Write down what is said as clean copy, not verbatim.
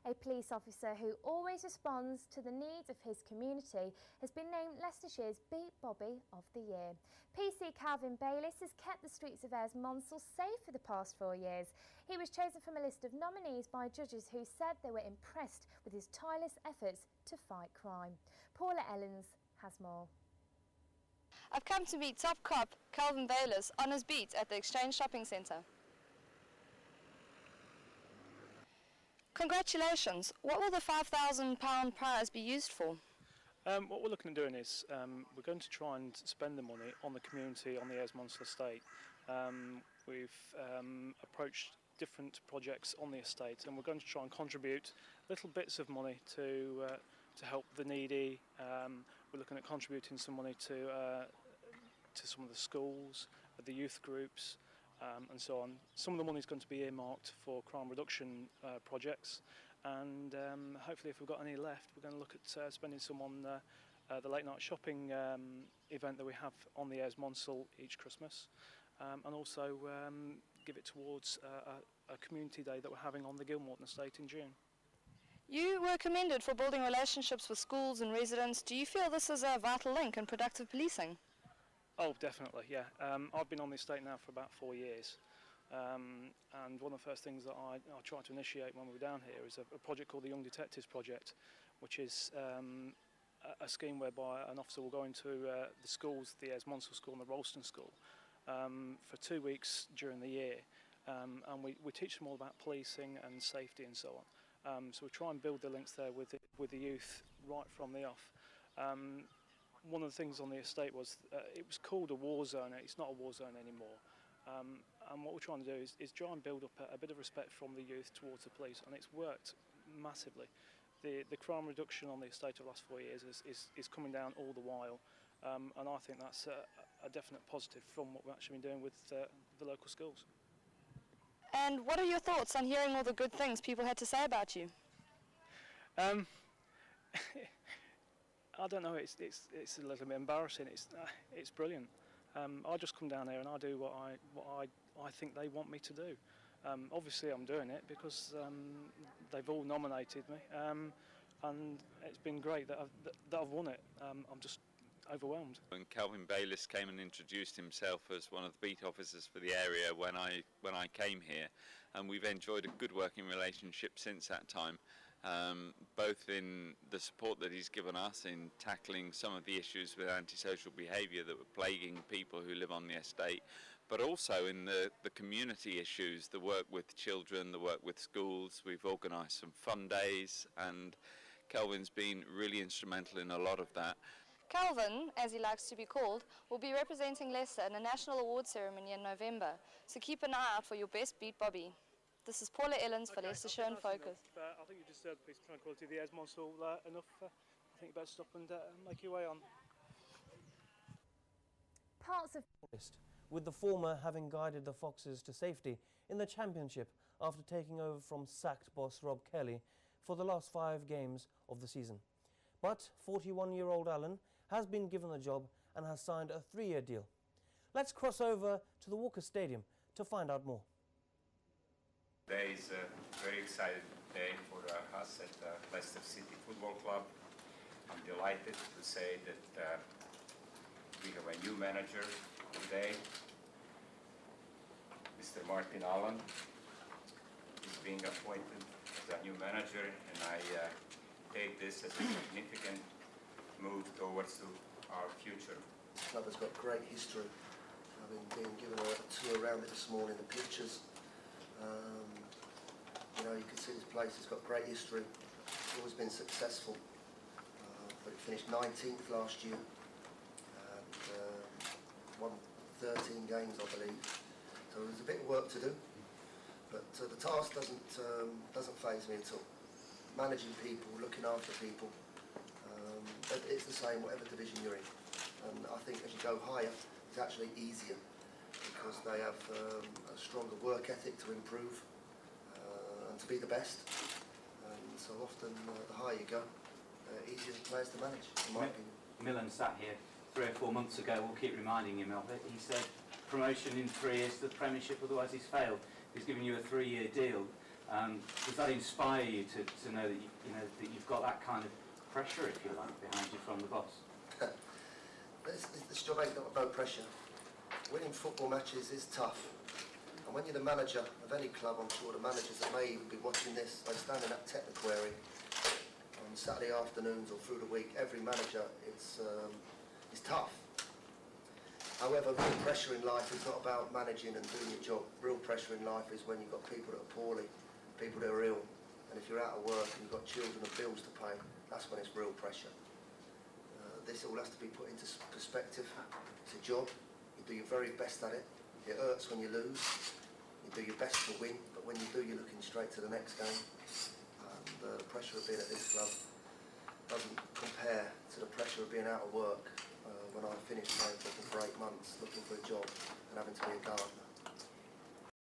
A police officer who always responds to the needs of his community has been named Leicestershire's Beat Bobby of the Year. PC Calvin Bayliss has kept the streets of Ayers Monsell safe for the past 4 years. He was chosen from a list of nominees by judges who said they were impressed with his tireless efforts to fight crime. Paula Ellens has more. I've come to meet top cop Calvin Bayliss on his beat at the Exchange Shopping Centre. Congratulations. What will the £5,000 prize be used for? What we're looking at doing is we're going to try and spend the money on the community on the Ayers Monsell estate. We've approached different projects on the estate, and we're going to try and contribute little bits of money to help the needy. We're looking at contributing some money to some of the schools, the youth groups, and so on. Some of the money is going to be earmarked for crime reduction projects, and hopefully if we've got any left, we're going to look at spending some on the late night shopping event that we have on the Ayers Monsell each Christmas, and also give it towards a community day that we're having on the Gilmorton estate in June. You were commended for building relationships with schools and residents. Do you feel this is a vital link in productive policing? Oh, definitely, yeah. I've been on the estate now for about 4 years, and one of the first things that I tried to initiate when we were down here is a project called the Young Detectives Project, which is a scheme whereby an officer will go into the schools, the Ayers Monsell School and the Rollston School, for 2 weeks during the year, and we teach them all about policing and safety and so on. So we try and build the links there with the youth right from the off. One of the things on the estate was it was called a war zone. It's not a war zone anymore, and what we're trying to do is try and build up a bit of respect from the youth towards the police, and it's worked massively. The crime reduction on the estate of the last 4 years is coming down all the while, and I think that's a definite positive from what we've actually been doing with the local schools. And what are your thoughts on hearing all the good things people had to say about you? I don't know. It's a little bit embarrassing. It's brilliant. I just come down here and I do what I think they want me to do. Obviously, I'm doing it because they've all nominated me, and it's been great that I've won it. I'm just overwhelmed. When Calvin Bayliss came and introduced himself as one of the beat officers for the area when I came here, and we've enjoyed a good working relationship since that time, both in the support that he's given us in tackling some of the issues with antisocial behaviour that were plaguing people who live on the estate, but also in the community issues, the work with children, the work with schools. We've organised some fun days, and Calvin's been really instrumental in a lot of that. Calvin, as he likes to be called, will be representing Leicester in a national award ceremony in November, so keep an eye out for your best Beat Bobby. This is Paula Ellens for Leicestershire in Focus. I think you just said the piece of tranquility of the Ayers Monsell enough. I think you better stop and make your way on. Parts of with the former having guided the Foxes to safety in the Championship after taking over from sacked boss Rob Kelly for the last 5 games of the season. But 41-year-old Allen has been given the job and has signed a 3-year deal. Let's cross over to the Walker Stadium to find out more. Today is a very exciting day for us at Leicester City Football Club. I'm delighted to say that we have a new manager today. Mr. Martin Allen is being appointed as a new manager, and I take this as a significant move towards our future. The club has got great history. I've been given a tour around it this morning, the pictures. You know, you can see this place has got great history. It's always been successful. But it finished 19th last year and won 13 games, I believe. So there's a bit of work to do. But the task doesn't faze me at all. Managing people, looking after people, it's the same whatever division you're in. And I think as you go higher, it's actually easier because they have a stronger work ethic to improve and to be the best. And so often the higher you go, easier the players to manage, in my opinion. Millen sat here 3 or 4 months ago, we'll keep reminding him of it. He said promotion in 3 years to the Premiership, otherwise he's failed. He's given you a 3-year deal. Does that inspire you to know that that you've got that kind of pressure, if you like, behind you from the boss? This job ain't got no pressure. Winning football matches is tough. And when you're the manager of any club, I'm sure the managers that may even be watching this, they stand in that technical area on Saturday afternoons or through the week. Every manager, it's tough. However, real pressure in life is not about managing and doing your job. Real pressure in life is when you've got people that are poorly, people that are ill, and if you're out of work and you've got children and bills to pay, that's when it's real pressure. This all has to be put into perspective. It's a job. You do your very best at it. It hurts when you lose. You do your best to win, but when you do, you're looking straight to the next game. And the pressure of being at this club doesn't compare to the pressure of being out of work when I finished playing football for 8 months, looking for a job and having to be a gardener.